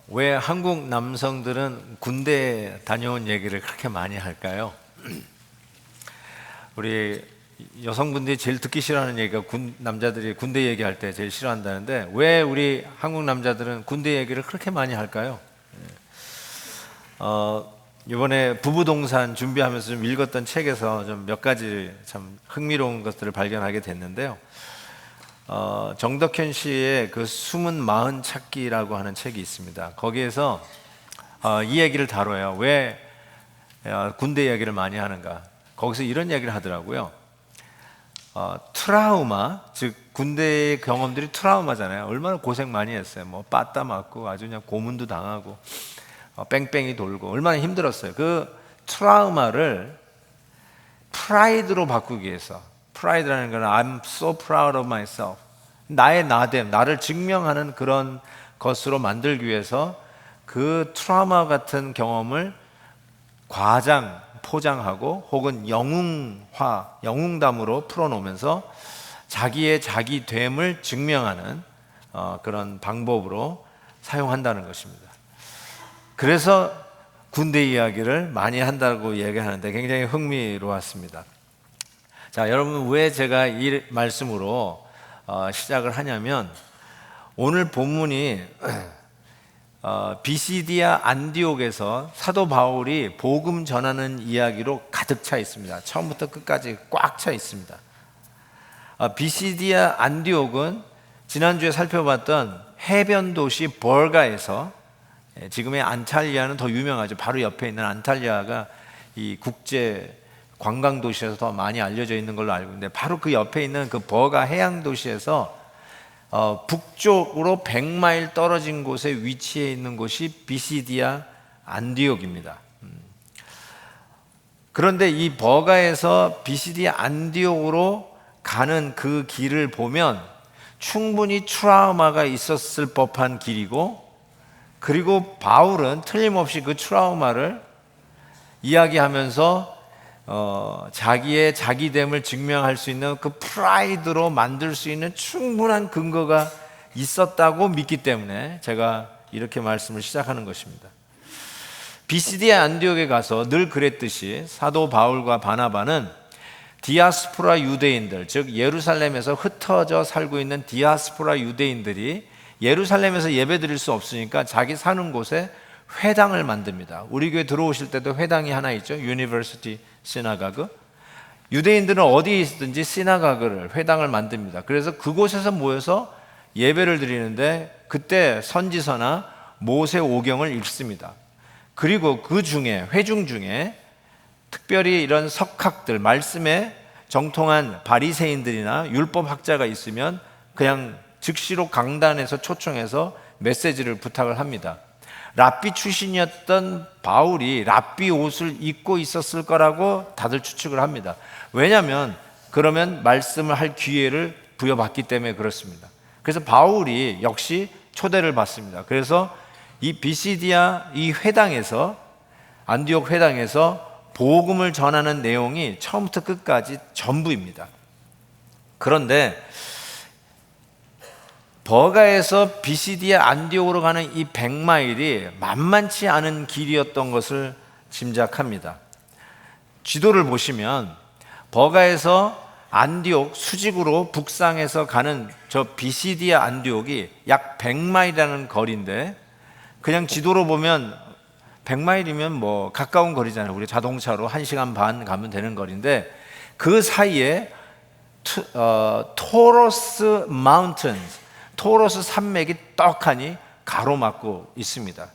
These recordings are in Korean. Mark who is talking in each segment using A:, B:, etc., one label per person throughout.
A: 왜 한국 남성들은 군대 다녀온 얘기를 그렇게 많이 할까요? 우리 여성분들이 제일 듣기 싫어하는 얘기가 남자들이 군대 얘기할 때 제일 싫어한다는데 왜 우리 한국 남자들은 군대 얘기를 그렇게 많이 할까요? 이번에 부부동산 준비하면서 좀 읽었던 책에서 좀 몇 가지 참 흥미로운 것들을 발견하게 됐는데요. 정덕현 씨의 그 숨은 마흔 찾기라고 하는 책이 있습니다. 거기에서 이 얘기를 다뤄요. 왜 군대 이야기를 많이 하는가? 거기서 이런 얘기를 하더라고요. 트라우마, 즉 군대의 경험들이 트라우마잖아요. 얼마나 고생 많이 했어요. 뭐 빠따 맞고 아주 그냥 고문도 당하고 뺑뺑이 돌고 얼마나 힘들었어요. 그 트라우마를 프라이드로 바꾸기 위해서, 프라이드라는 건 I'm so proud of myself, 나의 나됨, 나를 증명하는 그런 것으로 만들기 위해서 그 트라우마 같은 경험을 포장하고 혹은 영웅담으로 풀어놓으면서 자기의 자기됨을 증명하는 그런 방법으로 사용한다는 것입니다. 그래서 군대 이야기를 많이 한다고 얘기하는데 굉장히 흥미로웠습니다. 자, 여러분, 왜 제가 이 말씀으로 시작을 하냐면 오늘 본문이 비시디아 안디옥에서 사도 바울이 복음 전하는 이야기로 가득 차 있습니다. 처음부터 끝까지 꽉 차 있습니다. 비시디아 안디옥은 지난주에 살펴봤던 해변 도시 버가에서, 지금의 안탈리아는 더 유명하죠. 바로 옆에 있는 안탈리아가 이 국제 관광 도시에서 더 많이 알려져 있는 걸로 알고 있는데, 바로 그 옆에 있는 그 버가 해양 도시에서 북쪽으로 100마일 떨어진 곳에 위치해 있는 곳이 비시디아 안디옥입니다. 그런데 이 버가에서 비시디아 안디옥으로 가는 그 길을 보면 충분히 트라우마가 있었을 법한 길이고, 그리고 바울은 틀림없이 그 트라우마를 이야기하면서 자기의 자기됨을 증명할 수 있는 그 프라이드로 만들 수 있는 충분한 근거가 있었다고 믿기 때문에 제가 이렇게 말씀을 시작하는 것입니다. 비시디아 안디옥에 가서 늘 그랬듯이 사도 바울과 바나바는 디아스포라 유대인들, 즉 예루살렘에서 흩어져 살고 있는 디아스포라 유대인들이 예루살렘에서 예배드릴 수 없으니까 자기 사는 곳에 회당을 만듭니다. 우리 교회 들어오실 때도 회당이 하나 있죠. 유니버시티 시나가그. 유대인들은 어디에 있든지 시나가그를, 회당을 만듭니다. 그래서 그곳에서 모여서 예배를 드리는데 그때 선지서나 모세 오경을 읽습니다. 그리고 그 중에, 회중 중에 특별히 이런 석학들, 말씀에 정통한 바리새인들이나 율법학자가 있으면 그냥 즉시로 강단에서 초청해서 메시지를 부탁을 합니다. 랍비 출신이었던 바울이 랍비 옷을 입고 있었을 거라고 다들 추측을 합니다. 왜냐하면 그러면 말씀을 할 기회를 부여받기 때문에 그렇습니다. 그래서 바울이 역시 초대를 받습니다. 그래서 이 비시디아 이 회당에서, 안디옥 회당에서 복음을 전하는 내용이 처음부터 끝까지 전부입니다. 그런데 버가에서 비시디아 안디옥으로 가는 이 100마일이 만만치 않은 길이었던 것을 짐작합니다. 지도를 보시면 버가에서 안디옥 수직으로 북상해서 가는 저 비시디아 안디옥이 약 100마일이라는 거리인데, 그냥 지도로 보면 100마일이면 뭐 가까운 거리잖아요. 우리 자동차로 1시간 반 가면 되는 거리인데, 그 사이에 토러스 마운틴스, 토러스 산맥이 떡하니 가로막고 있습니다.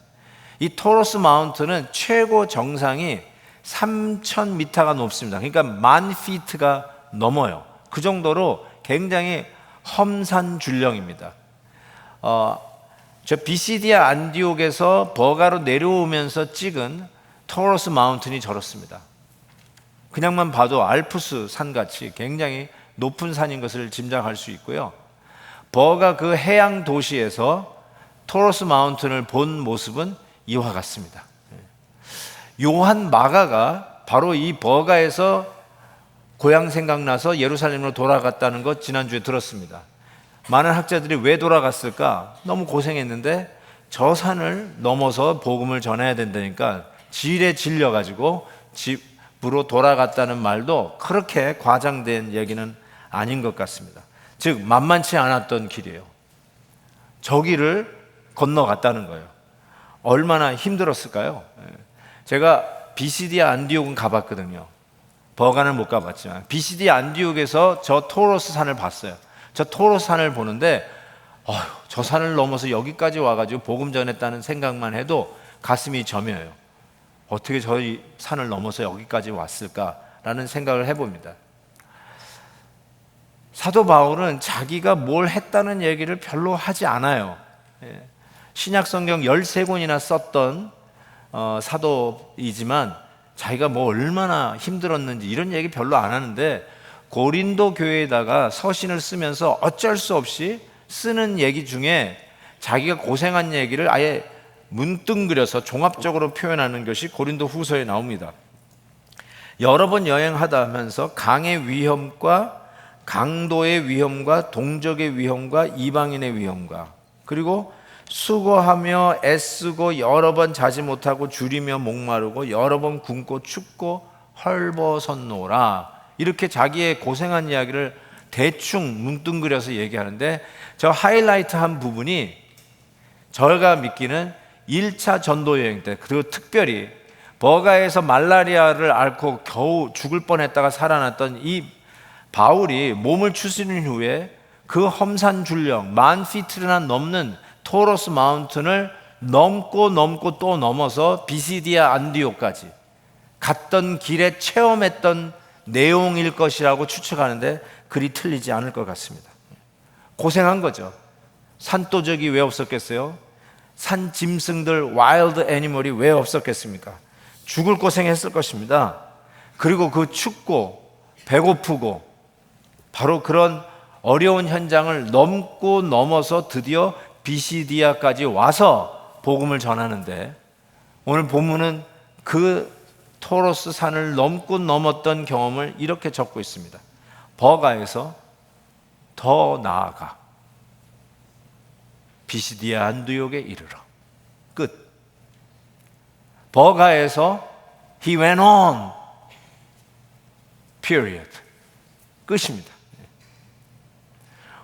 A: 이 토러스 마운틴은 최고 정상이 3,000m가 높습니다. 그러니까 10,000피트가 넘어요. 그 정도로 굉장히 험산줄령입니다. 저 비시디아 안디옥에서 버가로 내려오면서 찍은 토러스 마운틴이 저렇습니다. 그냥만 봐도 알프스 산같이 굉장히 높은 산인 것을 짐작할 수 있고요. 버가 그 해양 도시에서 토러스 마운틴을 본 모습은 이와 같습니다. 요한 마가가 바로 이 버가에서 고향 생각나서 예루살렘으로 돌아갔다는 것 지난주에 들었습니다. 많은 학자들이 왜 돌아갔을까? 너무 고생했는데 저 산을 넘어서 복음을 전해야 된다니까 질에 질려가지고 집으로 돌아갔다는 말도 그렇게 과장된 얘기는 아닌 것 같습니다. 즉 만만치 않았던 길이에요. 저 길을 건너갔다는 거예요. 얼마나 힘들었을까요? 제가 비시디아 안디옥은 가봤거든요. 버간은 못 가봤지만 비시디아 안디옥에서 저 토로스 산을 봤어요. 저 토로스 산을 보는데 저 산을 넘어서 여기까지 와가지고 복음 전했다는 생각만 해도 가슴이 저며요. 어떻게 저 산을 넘어서 여기까지 왔을까라는 생각을 해봅니다. 사도 바울은 자기가 뭘 했다는 얘기를 별로 하지 않아요. 신약 성경 13권이나 썼던 사도이지만 자기가 뭐 얼마나 힘들었는지 이런 얘기 별로 안 하는데 고린도 교회에다가 서신을 쓰면서 어쩔 수 없이 쓰는 얘기 중에 자기가 고생한 얘기를 아예 문뜬그려서 종합적으로 표현하는 것이 고린도 후서에 나옵니다. 여러 번 여행하다 하면서 강의 위험과 강도의 위험과 동족의 위험과 이방인의 위험과 그리고 수고하며 애쓰고 여러 번 자지 못하고 줄이며 목마르고 여러 번 굶고 춥고 헐벗었노라 이렇게 자기의 고생한 이야기를 대충 뭉뚱그려서 얘기하는데 저 하이라이트한 부분이 저희가 믿기는 1차 전도 여행 때 그리고 특별히 버가에서 말라리아를 앓고 겨우 죽을 뻔했다가 살아났던 이 바울이 몸을 추스린 후에 그 험산 줄령 10,000피트나 넘는 토로스 마운틴을 넘고 또 넘어서 비시디아 안디옥까지 갔던 길에 체험했던 내용일 것이라고 추측하는데 그리 틀리지 않을 것 같습니다. 고생한 거죠. 산도적이 왜 없었겠어요? 산 짐승들, 와일드 애니멀이 왜 없었겠습니까? 죽을 고생했을 것입니다. 그리고 그 춥고 배고프고 바로 그런 어려운 현장을 넘고 넘어서 드디어 비시디아까지 와서 복음을 전하는데 오늘 본문은 그 토로스 산을 넘고 넘었던 경험을 이렇게 적고 있습니다. 버가에서 더 나아가 비시디아 안디옥에 이르러 끝. 버가에서 he went on period 끝입니다.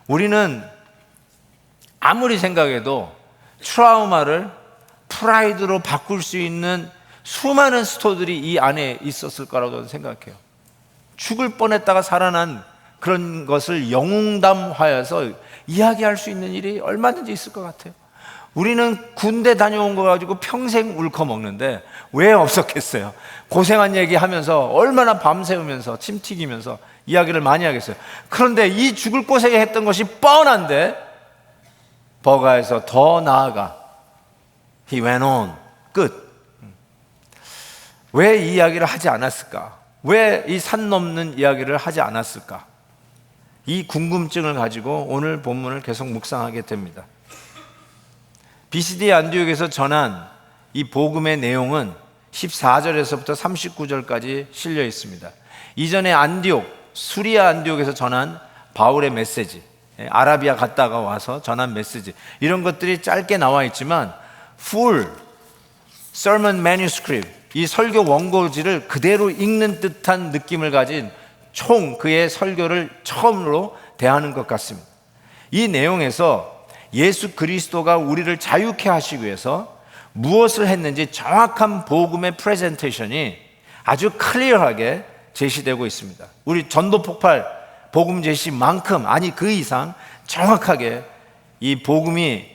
A: 우리는 아무리 생각해도 트라우마를 프라이드로 바꿀 수 있는 수많은 스토리들이 이 안에 있었을 거라고 생각해요. 죽을 뻔했다가 살아난 그런 것을 영웅담화해서 이야기할 수 있는 일이 얼마든지 있을 것 같아요. 우리는 군대 다녀온 거 가지고 평생 울컥먹는데 왜 없었겠어요? 고생한 얘기하면서 얼마나 밤새우면서 침 튀기면서 이야기를 많이 하겠어요. 그런데 이 죽을 고생을 했던 것이 뻔한데 버가에서 더 나아가 he went on 끝. 왜 이 이야기를 하지 않았을까? 왜 이 산 넘는 이야기를 하지 않았을까? 이 궁금증을 가지고 오늘 본문을 계속 묵상하게 됩니다. 비시디아 안디옥에서 전한 이 복음의 내용은 14절에서부터 39절까지 실려 있습니다. 이전에 안디옥, 수리아 안디옥에서 전한 바울의 메시지, 아라비아 갔다가 와서 전한 메시지 이런 것들이 짧게 나와 있지만 full sermon manuscript 이 설교 원고지를 그대로 읽는 듯한 느낌을 가진 총 그의 설교를 처음으로 대하는 것 같습니다. 이 내용에서 예수 그리스도가 우리를 자유케 하시기 위해서 무엇을 했는지 정확한 복음의 프레젠테이션이 아주 클리어하게 제시되고 있습니다. 우리 전도 폭발 복음 제시만큼 아니 그 이상 정확하게 이 복음이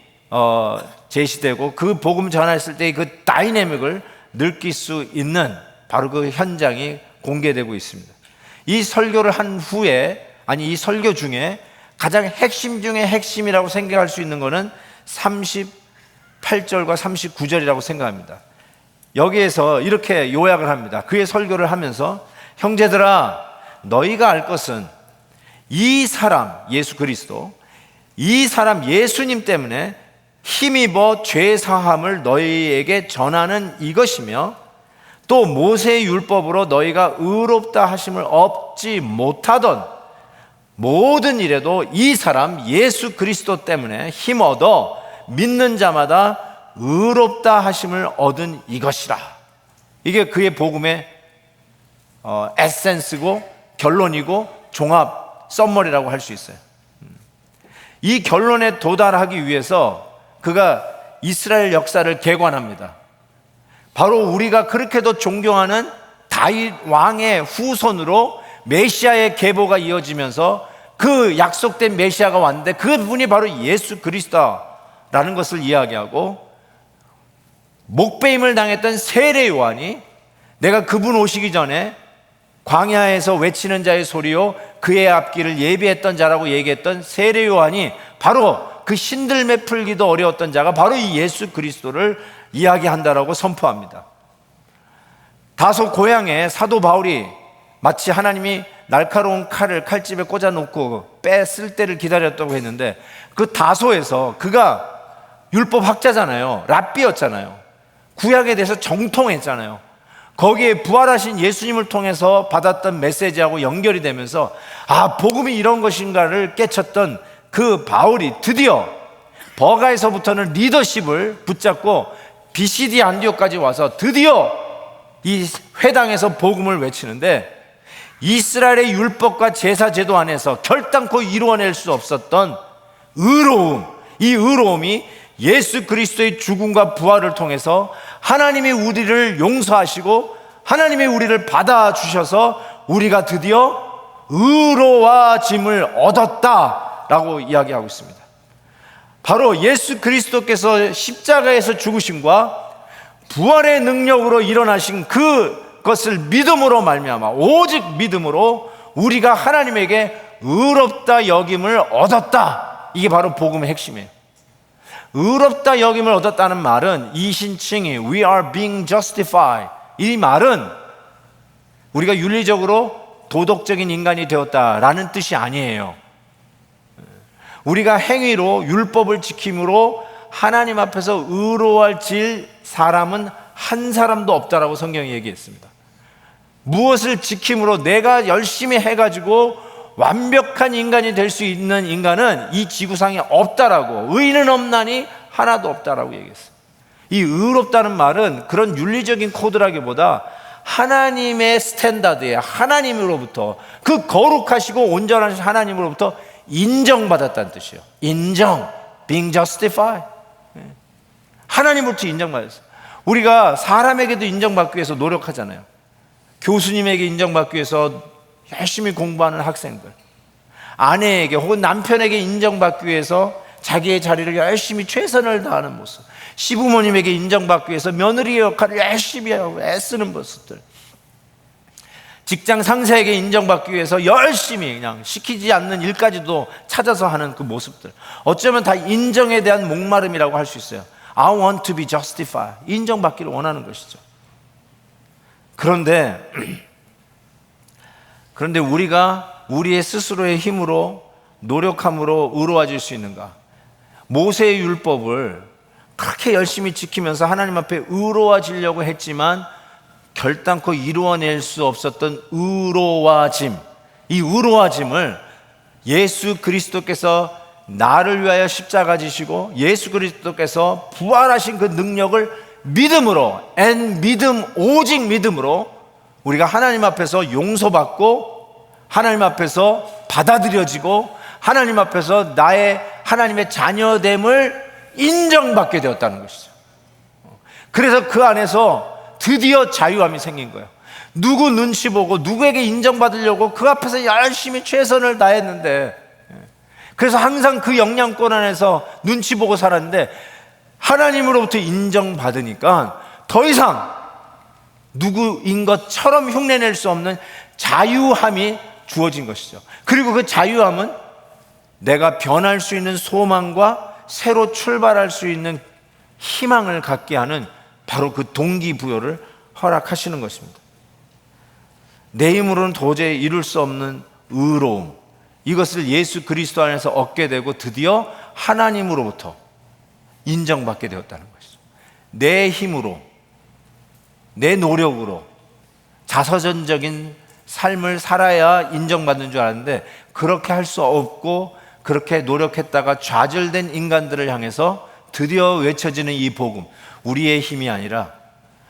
A: 제시되고 그 복음 전했을 때의 그 다이내믹을 느낄 수 있는 바로 그 현장이 공개되고 있습니다. 이 설교를 한 후에 아니 이 설교 중에 가장 핵심 중에 핵심이라고 생각할 수 있는 것은 38절과 39절이라고 생각합니다. 여기에서 이렇게 요약을 합니다. 그의 설교를 하면서 형제들아 너희가 알 것은 이 사람 예수 그리스도 이 사람 예수님 때문에 힘입어 죄 사함을 너희에게 전하는 이것이며 또 모세의 율법으로 너희가 의롭다 하심을 얻지 못하던 모든 일에도 이 사람 예수 그리스도 때문에 힘 얻어 믿는 자마다 의롭다 하심을 얻은 이것이라. 이게 그의 복음의 에센스고 결론이고 종합 썸머리라고 할 수 있어요. 이 결론에 도달하기 위해서 그가 이스라엘 역사를 개관합니다. 바로 우리가 그렇게도 존경하는 다윗 왕의 후손으로 메시아의 계보가 이어지면서 그 약속된 메시아가 왔는데 그분이 바로 예수 그리스도라는 것을 이야기하고, 목배임을 당했던 세례 요한이 내가 그분 오시기 전에 광야에서 외치는 자의 소리요 그의 앞길을 예비했던 자라고 얘기했던 세례 요한이 바로 그 신들매 풀기도 어려웠던 자가 바로 이 예수 그리스도를 이야기한다라고 선포합니다. 다소 고향에 사도 바울이 마치 하나님이 날카로운 칼을 칼집에 꽂아놓고 뺐을 때를 기다렸다고 했는데, 그 다소에서 그가 율법 학자잖아요. 랍비였잖아요. 구약에 대해서 정통했잖아요. 거기에 부활하신 예수님을 통해서 받았던 메시지하고 연결이 되면서 복음이 이런 것인가를 깨쳤던 그 바울이 드디어 버가에서부터는 리더십을 붙잡고 BCD 안디옥까지 와서 드디어 이 회당에서 복음을 외치는데, 이스라엘의 율법과 제사 제도 안에서 결단코 이루어낼 수 없었던 의로움, 이 의로움이 예수 그리스도의 죽음과 부활을 통해서 하나님이 우리를 용서하시고 하나님이 우리를 받아주셔서 우리가 드디어 의로워짐을 얻었다라고 이야기하고 있습니다. 바로 예수 그리스도께서 십자가에서 죽으심과 부활의 능력으로 일어나신 그것을 믿음으로 말미암아, 오직 믿음으로 우리가 하나님에게 의롭다 여김을 얻었다. 이게 바로 복음의 핵심이에요. 의롭다 여김을 얻었다는 말은 이신칭이 We are being justified, 이 말은 우리가 윤리적으로 도덕적인 인간이 되었다라는 뜻이 아니에요. 우리가 행위로 율법을 지킴으로 하나님 앞에서 의로워질 사람은 한 사람도 없다라고 성경이 얘기했습니다. 무엇을 지킴으로 내가 열심히 해가지고 완벽한 인간이 될 수 있는 인간은 이 지구상에 없다라고, 의인은 없나니 하나도 없다라고 얘기했어요. 이 의롭다는 말은 그런 윤리적인 코드라기보다 하나님의 스탠다드에, 하나님으로부터, 그 거룩하시고 온전한 하나님으로부터 인정받았다는 뜻이에요. 인정, being justified. 하나님으로부터 인정받았어요. 우리가 사람에게도 인정받기 위해서 노력하잖아요. 교수님에게 인정받기 위해서 열심히 공부하는 학생들, 아내에게 혹은 남편에게 인정받기 위해서 자기의 자리를 열심히 최선을 다하는 모습, 시부모님에게 인정받기 위해서 며느리의 역할을 열심히 하고 애쓰는 모습들, 직장 상사에게 인정받기 위해서 열심히 그냥 시키지 않는 일까지도 찾아서 하는 그 모습들, 어쩌면 다 인정에 대한 목마름이라고 할 수 있어요. I want to be justified, 인정받기를 원하는 것이죠. 그런데 우리가 우리의 스스로의 힘으로 노력함으로 의로워질 수 있는가? 모세의 율법을 그렇게 열심히 지키면서 하나님 앞에 의로워지려고 했지만 결단코 이루어낼 수 없었던 의로워짐, 이 의로워짐을 예수 그리스도께서 나를 위하여 십자가 지시고 예수 그리스도께서 부활하신 그 능력을 믿음으로, 오직 믿음으로 우리가 하나님 앞에서 용서받고 하나님 앞에서 받아들여지고 하나님 앞에서 나의 하나님의 자녀됨을 인정받게 되었다는 것이죠. 그래서 그 안에서 드디어 자유함이 생긴 거예요. 누구 눈치 보고 누구에게 인정받으려고 그 앞에서 열심히 최선을 다했는데, 그래서 항상 그 영향권 안에서 눈치 보고 살았는데 하나님으로부터 인정받으니까 더 이상 누구인 것처럼 흉내낼 수 없는 자유함이 주어진 것이죠. 그리고 그 자유함은 내가 변할 수 있는 소망과 새로 출발할 수 있는 희망을 갖게 하는 바로 그 동기부여를 허락하시는 것입니다. 내 힘으로는 도저히 이룰 수 없는 의로움, 이것을 예수 그리스도 안에서 얻게 되고 드디어 하나님으로부터 인정받게 되었다는 것이죠. 내 힘으로, 내 노력으로 자서전적인 삶을 살아야 인정받는 줄 알았는데 그렇게 할 수 없고 그렇게 노력했다가 좌절된 인간들을 향해서 드디어 외쳐지는 이 복음, 우리의 힘이 아니라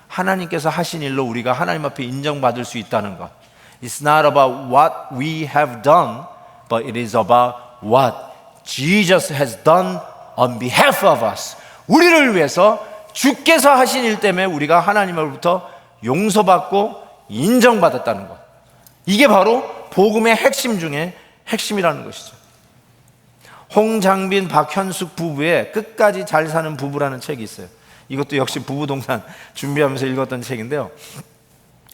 A: 하나님께서 하신 일로 우리가 하나님 앞에 인정받을 수 있다는 것. It's not about what we have done, but it is about what Jesus has done on behalf of us. 우리를 위해서 주께서 하신 일 때문에 우리가 하나님으로부터 용서받고 인정받았다는 것. 이게 바로 복음의 핵심 중에 핵심이라는 것이죠. 홍장빈, 박현숙 부부의 끝까지 잘 사는 부부라는 책이 있어요. 이것도 역시 부부동산 준비하면서 읽었던 책인데요.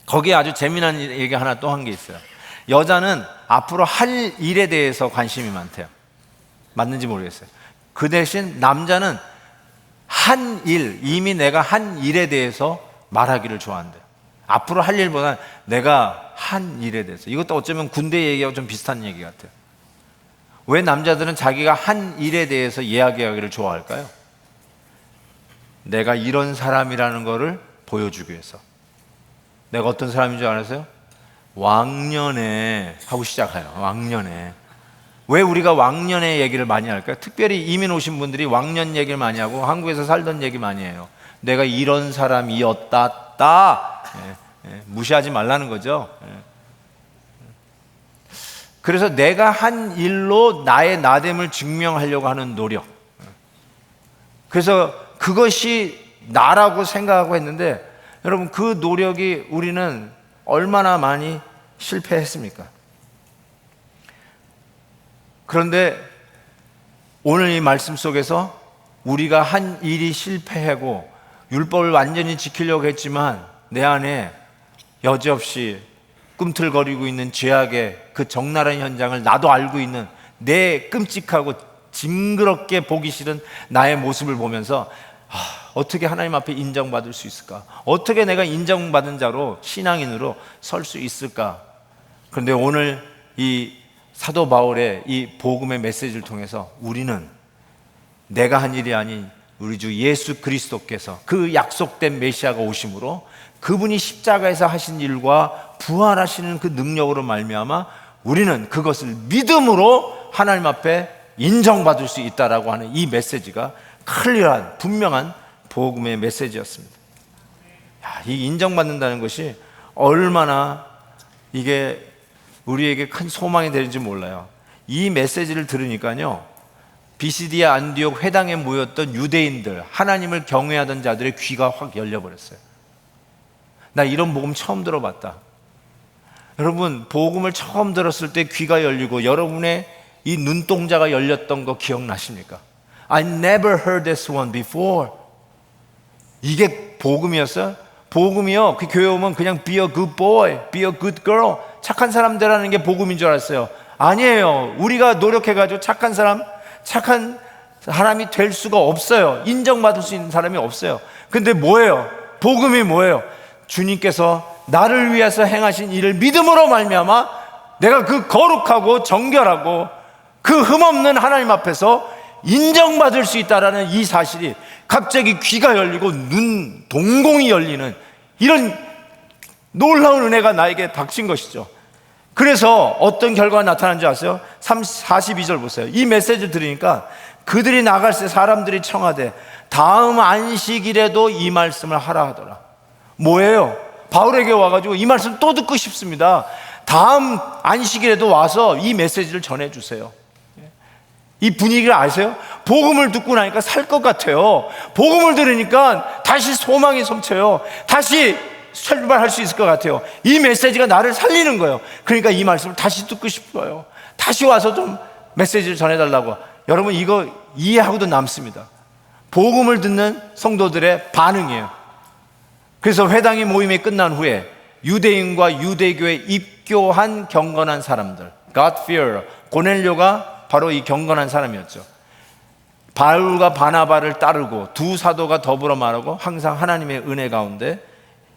A: 거기에 아주 재미난 얘기 하나 또 한 게 있어요. 여자는 앞으로 할 일에 대해서 관심이 많대요. 맞는지 모르겠어요. 그 대신 남자는 한 일, 이미 내가 한 일에 대해서 말하기를 좋아한대요. 앞으로 할 일보다는 내가 한 일에 대해서. 이것도 어쩌면 군대 얘기하고 좀 비슷한 얘기 같아요. 왜 남자들은 자기가 한 일에 대해서 이야기하기를 좋아할까요? 내가 이런 사람이라는 것을 보여주기 위해서. 내가 어떤 사람인 줄 아세요? 왕년에 하고 시작해요. 왕년에. 왜 우리가 왕년의 얘기를 많이 할까요? 특별히 이민 오신 분들이 왕년 얘기를 많이 하고 한국에서 살던 얘기 많이 해요. 내가 이런 사람이었다. 무시하지 말라는 거죠. 그래서 내가 한 일로 나의 나됨을 증명하려고 하는 노력. 그래서 그것이 나라고 생각하고 했는데, 여러분, 그 노력이 우리는 얼마나 많이 실패했습니까? 그런데 오늘 이 말씀 속에서 우리가 한 일이 실패하고 율법을 완전히 지키려고 했지만 내 안에 여지없이 꿈틀거리고 있는 죄악의 그 적나라한 현장을 나도 알고 있는 내 끔찍하고 징그럽게 보기 싫은 나의 모습을 보면서 어떻게 하나님 앞에 인정받을 수 있을까? 어떻게 내가 인정받은 자로 신앙인으로 설 수 있을까? 그런데 오늘 이 사도 바울의 이 복음의 메시지를 통해서 우리는 내가 한 일이 아닌 우리 주 예수 그리스도께서 그 약속된 메시아가 오심으로 그분이 십자가에서 하신 일과 부활하시는 그 능력으로 말미암아 우리는 그것을 믿음으로 하나님 앞에 인정받을 수 있다라고 하는 이 메시지가 클리어한 분명한 복음의 메시지였습니다. 이 인정받는다는 것이 얼마나 이게 우리에게 큰 소망이 되는지 몰라요. 이 메시지를 들으니까요, 비시디아 안디옥 회당에 모였던 유대인들, 하나님을 경외하던 자들의 귀가 확 열려버렸어요. 나 이런 복음 처음 들어봤다. 여러분, 복음을 처음 들었을 때 귀가 열리고 여러분의 이 눈동자가 열렸던 거 기억나십니까? I never heard this one before. 이게 복음이었어요? 복음이요, 그 교회 오면 그냥 be a good boy, be a good girl, 착한 사람 되라는 게 복음인 줄 알았어요. 아니에요. 우리가 노력해가지고 착한 사람이 될 수가 없어요. 인정받을 수 있는 사람이 없어요. 근데 뭐예요? 복음이 뭐예요? 주님께서 나를 위해서 행하신 일을 믿음으로 말미암아 내가 그 거룩하고 정결하고 그 흠없는 하나님 앞에서 인정받을 수 있다라는 이 사실이 갑자기 귀가 열리고 눈 동공이 열리는 이런 놀라운 은혜가 나에게 닥친 것이죠. 그래서 어떤 결과가 나타난지 아세요? 42절 보세요. 이 메시지를 들으니까 그들이 나갈 때 사람들이 청하되 다음 안식일에도 이 말씀을 하라 하더라. 뭐예요? 바울에게 와가지고 이 말씀 또 듣고 싶습니다. 다음 안식일에도 와서 이 메시지를 전해주세요. 이 분위기를 아세요? 복음을 듣고 나니까 살 것 같아요. 복음을 들으니까 다시 소망이 넘쳐요. 다시 출발할 수 있을 것 같아요. 이 메시지가 나를 살리는 거예요. 그러니까 이 말씀을 다시 듣고 싶어요. 다시 와서 좀 메시지를 전해달라고. 여러분, 이거 이해하고도 남습니다. 복음을 듣는 성도들의 반응이에요. 그래서 회당이 모임이 끝난 후에 유대인과 유대교에 입교한 경건한 사람들, God-fearer, 고넬료가 바로 이 경건한 사람이었죠. 바울과 바나바를 따르고 두 사도가 더불어 말하고 항상 하나님의 은혜 가운데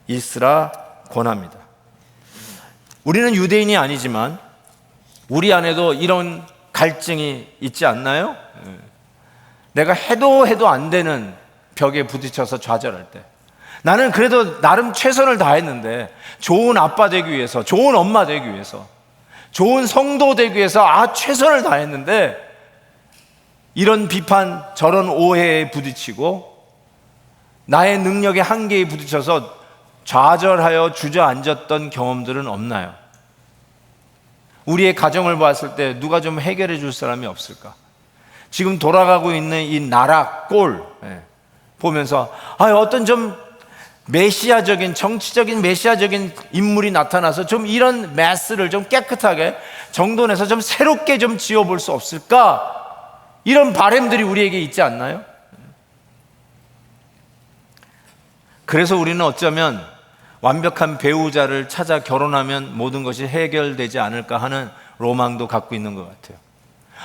A: 있으라 권합니다. 우리는 유대인이 아니지만 우리 안에도 이런 갈증이 있지 않나요? 내가 해도 안 되는 벽에 부딪혀서 좌절할 때, 나는 그래도 나름 최선을 다했는데 좋은 아빠 되기 위해서, 좋은 엄마 되기 위해서, 좋은 성도 되기 위해서 최선을 다했는데 이런 비판, 저런 오해에 부딪히고 나의 능력의 한계에 부딪혀서 좌절하여 주저앉았던 경험들은 없나요? 우리의 가정을 봤을 때 누가 좀 해결해 줄 사람이 없을까? 지금 돌아가고 있는 이 나라 꼴 보면서 어떤 좀 메시아적인, 정치적인 메시아적인 인물이 나타나서 좀 이런 메스를 좀 깨끗하게 정돈해서 좀 새롭게 좀 지어볼 수 없을까? 이런 바람들이 우리에게 있지 않나요? 그래서 우리는 어쩌면 완벽한 배우자를 찾아 결혼하면 모든 것이 해결되지 않을까 하는 로망도 갖고 있는 것 같아요.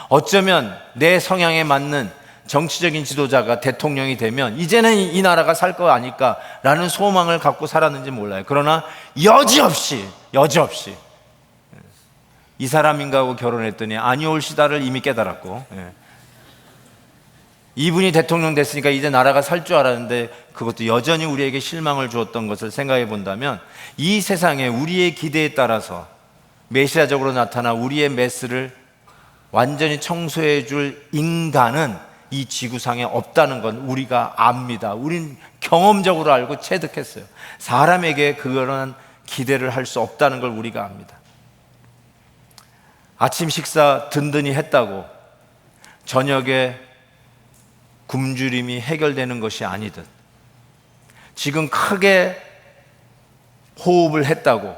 A: 어쩌면 내 성향에 맞는 정치적인 지도자가 대통령이 되면 이제는 이 나라가 살 거 아닐까라는 소망을 갖고 살았는지 몰라요. 그러나 여지없이 이 사람인가 하고 결혼했더니 아니올시다를 이미 깨달았고, 이분이 대통령 됐으니까 이제 나라가 살 줄 알았는데 그것도 여전히 우리에게 실망을 주었던 것을 생각해 본다면, 이 세상에 우리의 기대에 따라서 메시아적으로 나타나 우리의 메스를 완전히 청소해 줄 인간은 이 지구상에 없다는 건 우리가 압니다. 우린 경험적으로 알고 체득했어요. 사람에게 그런 기대를 할 수 없다는 걸 우리가 압니다. 아침 식사 든든히 했다고 저녁에 굶주림이 해결되는 것이 아니듯, 지금 크게 호흡을 했다고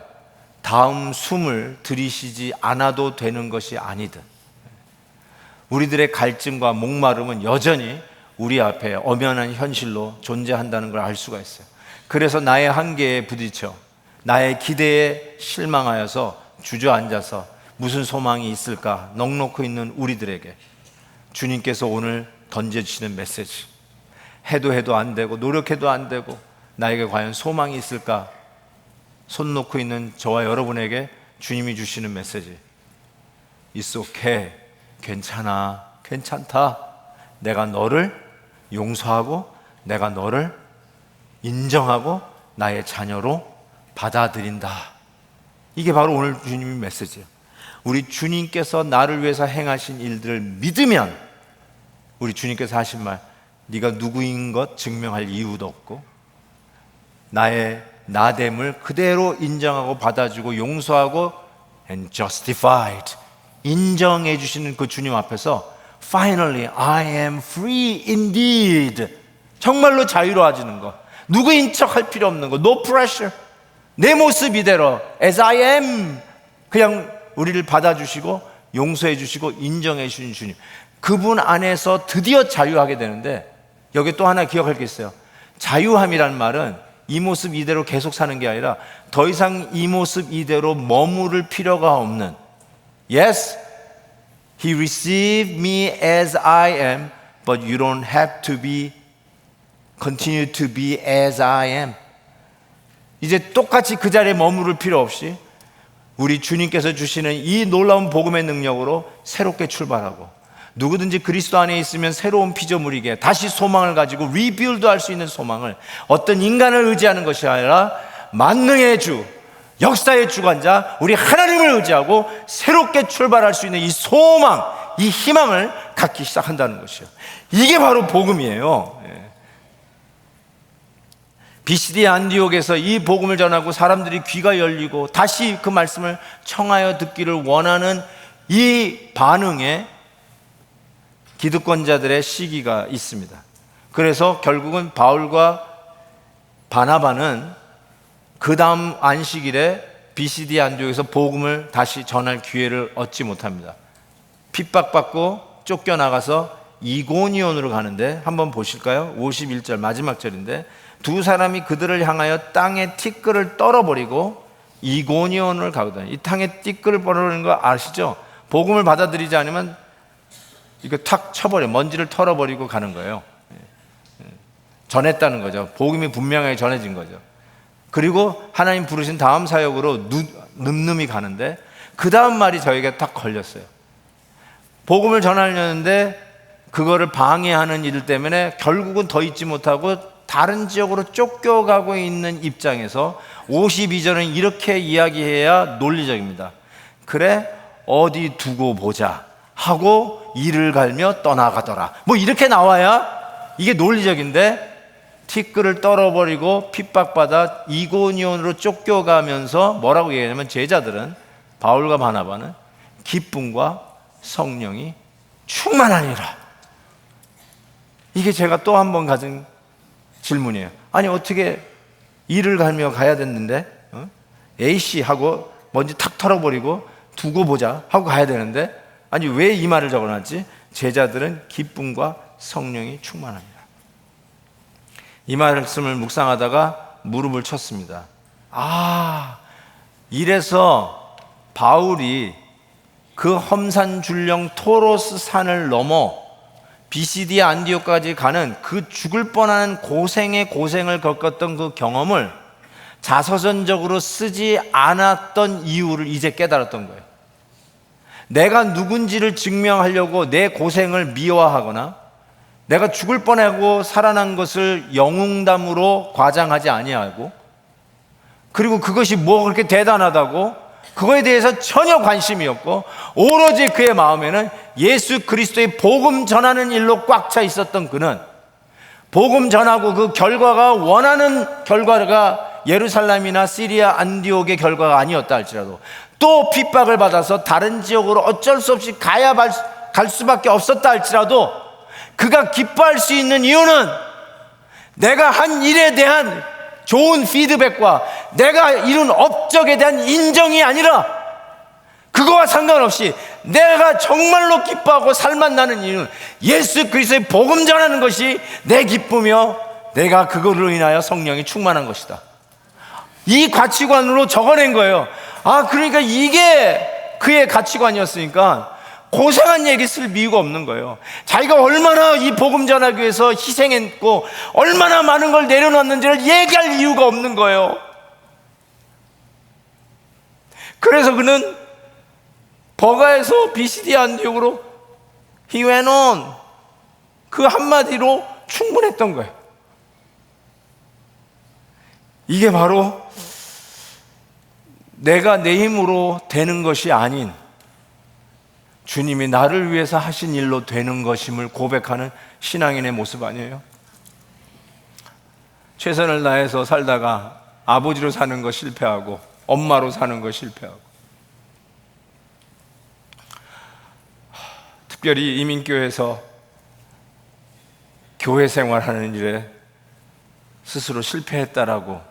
A: 다음 숨을 들이쉬지 않아도 되는 것이 아니듯, 우리들의 갈증과 목마름은 여전히 우리 앞에 엄연한 현실로 존재한다는 걸 알 수가 있어요. 그래서 나의 한계에 부딪혀 나의 기대에 실망하여서 주저앉아서 무슨 소망이 있을까 넋놓고 있는 우리들에게 주님께서 오늘 던져주시는 메시지, 해도 안 되고 노력해도 안 되고 나에게 과연 소망이 있을까 손 놓고 있는 저와 여러분에게 주님이 주시는 메시지, It's okay, 괜찮아, 괜찮다, 내가 너를 용서하고 내가 너를 인정하고 나의 자녀로 받아들인다. 이게 바로 오늘 주님의 메시지예요. 우리 주님께서 나를 위해서 행하신 일들을 믿으면 우리 주님께서 하신 말, 네가 누구인 것 증명할 이유도 없고 나의 나됨을 그대로 인정하고 받아주고 용서하고 and justified, 인정해 주시는 그 주님 앞에서 Finally I am free indeed, 정말로 자유로워지는 것, 누구인 척 할 필요 없는 것, no pressure, 내 모습 이대로 as I am, 그냥 우리를 받아주시고 용서해 주시고 인정해 주신 주님, 그분 안에서 드디어 자유하게 되는데, 여기 또 하나 기억할 게 있어요. 자유함이라는 말은 이 모습 이대로 계속 사는 게 아니라 더 이상 이 모습 이대로 머무를 필요가 없는, Yes, He received me as I am, but you don't have to be, continue to be as I am. 이제 똑같이 그 자리에 머무를 필요 없이 우리 주님께서 주시는 이 놀라운 복음의 능력으로 새롭게 출발하고, 누구든지 그리스도 안에 있으면 새로운 피조물이게 다시 소망을 가지고 리빌드 할 수 있는 소망을, 어떤 인간을 의지하는 것이 아니라 만능의 주, 역사의 주관자 우리 하나님을 의지하고 새롭게 출발할 수 있는 이 소망, 이 희망을 갖기 시작한다는 것이요, 이게 바로 복음이에요. BCD 안디옥에서 이 복음을 전하고 사람들이 귀가 열리고 다시 그 말씀을 청하여 듣기를 원하는 이 반응에 기득권자들의 시기가 있습니다. 그래서 결국은 바울과 바나바는 그 다음 안식일에 BCD 안디옥에서 복음을 다시 전할 기회를 얻지 못합니다. 핍박받고 쫓겨나가서 이고니온으로 가는데, 한번 보실까요? 51절 마지막 절인데, 두 사람이 그들을 향하여 땅에 티끌을 떨어버리고 이고니온을 가거든요. 이 땅에 티끌을 벌어버리는 거 아시죠? 복음을 받아들이지 않으면 이거 탁 쳐버려, 먼지를 털어버리고 가는 거예요. 전했다는 거죠. 복음이 분명하게 전해진 거죠. 그리고 하나님 부르신 다음 사역으로 늠름히 가는데, 그 다음 말이 저에게 딱 걸렸어요. 복음을 전하려는데 그거를 방해하는 일 때문에 결국은 더 있지 못하고 다른 지역으로 쫓겨가고 있는 입장에서 52절은 이렇게 이야기해야 논리적입니다. 그래, 어디 두고 보자 하고 이를 갈며 떠나가더라. 뭐 이렇게 나와야 이게 논리적인데, 티끌을 떨어버리고 핍박받아 이고니온으로 쫓겨가면서 뭐라고 얘기하냐면, 제자들은, 바울과 바나바는 기쁨과 성령이 충만하니라. 이게 제가 또 한 번 가진 질문이에요. 아니 어떻게 이를 갈며 가야 됐는데, A씨 하고 먼지 탁 털어버리고 두고 보자 하고 가야 되는데, 아니 왜 이 말을 적어놨지? 제자들은 기쁨과 성령이 충만합니다. 이 말씀을 묵상하다가 무릎을 쳤습니다. 이래서 바울이 그 험산줄령 토로스 산을 넘어 비시디아 안디옥까지 가는 그 죽을 뻔한 고생의 고생을 겪었던 그 경험을 자서전적으로 쓰지 않았던 이유를 이제 깨달았던 거예요. 내가 누군지를 증명하려고 내 고생을 미화하거나 내가 죽을 뻔하고 살아난 것을 영웅담으로 과장하지 아니하고, 그리고 그것이 뭐 그렇게 대단하다고 그거에 대해서 전혀 관심이 없고, 오로지 그의 마음에는 예수 그리스도의 복음 전하는 일로 꽉 차 있었던 그는, 복음 전하고 그 결과가 원하는 결과가 예루살렘이나 시리아 안디옥의 결과가 아니었다 할지라도, 또 핍박을 받아서 다른 지역으로 어쩔 수 없이 갈 수밖에 없었다 할지라도, 그가 기뻐할 수 있는 이유는 내가 한 일에 대한 좋은 피드백과 내가 이룬 업적에 대한 인정이 아니라, 그거와 상관없이 내가 정말로 기뻐하고 살맛 나는 이유는 예수 그리스도의 복음 전하는 것이 내 기쁨이며, 내가 그걸로 인하여 성령이 충만한 것이다. 이 가치관으로 적어낸 거예요. 그러니까 이게 그의 가치관이었으니까 고생한 얘기 쓸 이유가 없는 거예요. 자기가 얼마나 이 복음 전하기 위해서 희생했고 얼마나 많은 걸 내려놨는지를 얘기할 이유가 없는 거예요. 그래서 그는 버가에서 비시디아 안디옥으로 he went on, 그 한마디로 충분했던 거예요. 이게 바로 내가 내 힘으로 되는 것이 아닌 주님이 나를 위해서 하신 일로 되는 것임을 고백하는 신앙인의 모습 아니에요? 최선을 다해서 살다가 아버지로 사는 거 실패하고 엄마로 사는 거 실패하고, 특별히 이민교회에서 교회 생활하는 일에 스스로 실패했다라고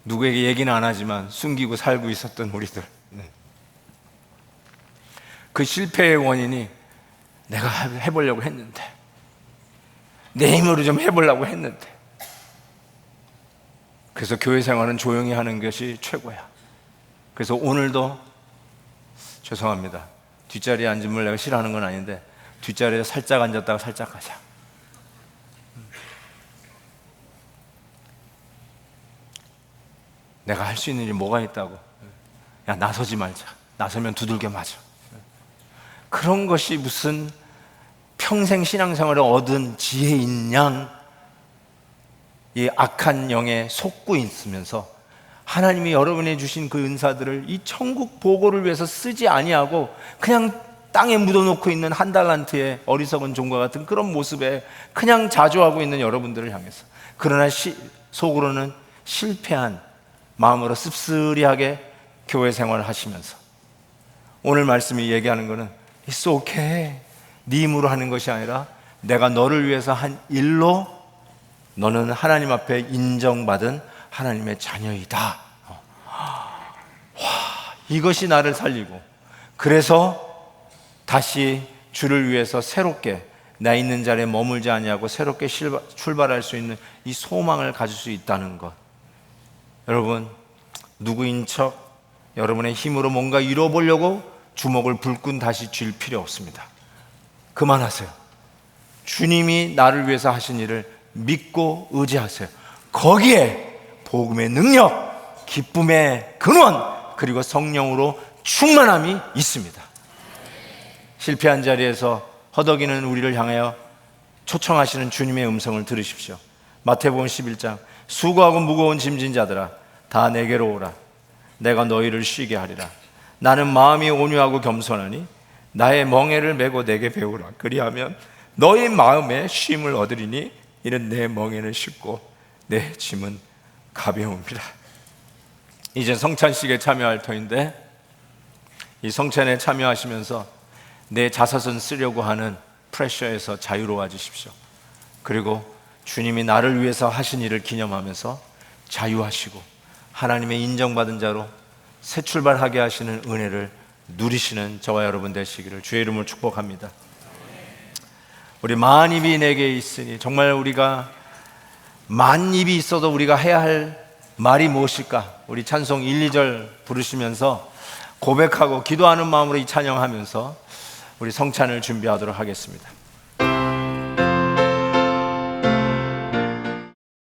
A: 누구에게 얘기는 안 하지만 숨기고 살고 있었던 우리들, 그 실패의 원인이 내가 해보려고 했는데, 내 힘으로 좀 해보려고 했는데, 그래서 교회 생활은 조용히 하는 것이 최고야. 그래서 오늘도 죄송합니다, 뒷자리에 앉은 걸 내가 싫어하는 건 아닌데 뒷자리에 살짝 앉았다가 살짝 가자. 내가 할 수 있는 일이 뭐가 있다고. 야, 나서지 말자. 나서면 두들겨 맞아. 그런 것이 무슨 평생 신앙생활을 얻은 지혜인 양, 이 악한 영에 속고 있으면서 하나님이 여러분이 주신 그 은사들을 이 천국 보고를 위해서 쓰지 아니하고 그냥 땅에 묻어놓고 있는 한 달란트의 어리석은 종과 같은 그런 모습에 그냥 자조하고 있는 여러분들을 향해서, 그러나 속으로는 실패한 마음으로 씁쓸히하게 교회 생활을 하시면서, 오늘 말씀이 얘기하는 것은 It's okay, 네 힘으로 하는 것이 아니라 내가 너를 위해서 한 일로 너는 하나님 앞에 인정받은 하나님의 자녀이다. 이것이 나를 살리고, 그래서 다시 주를 위해서 새롭게 나 있는 자리에 머물지 아니하고 새롭게 출발할 수 있는 이 소망을 가질 수 있다는 것. 여러분, 누구인 척 여러분의 힘으로 뭔가 이뤄보려고 주먹을 불끈 다시 쥘 필요 없습니다. 그만하세요. 주님이 나를 위해서 하신 일을 믿고 의지하세요. 거기에 복음의 능력, 기쁨의 근원, 그리고 성령으로 충만함이 있습니다. 실패한 자리에서 허덕이는 우리를 향하여 초청하시는 주님의 음성을 들으십시오. 마태복음 11장, 수고하고 무거운 짐진 자들아 다 내게로 오라. 내가 너희를 쉬게 하리라. 나는 마음이 온유하고 겸손하니 나의 멍에를 메고 내게 배우라. 그리하면 너희 마음에 쉼을 얻으리니 이는 내 멍에는 쉽고 내 짐은 가벼움이라. 이제 성찬식에 참여할 터인데, 이 성찬에 참여하시면서 내 자사선 쓰려고 하는 프레셔에서 자유로워지십시오. 그리고 주님이 나를 위해서 하신 일을 기념하면서 자유하시고 하나님의 인정받은 자로 새 출발하게 하시는 은혜를 누리시는 저와 여러분 되시기를 주의 이름으로 축복합니다. 우리 만 입이 내게 있으니, 정말 우리가 만 입이 있어도 우리가 해야 할 말이 무엇일까? 우리 찬송 1, 2절 부르시면서 고백하고 기도하는 마음으로 이 찬양하면서 우리 성찬을 준비하도록 하겠습니다.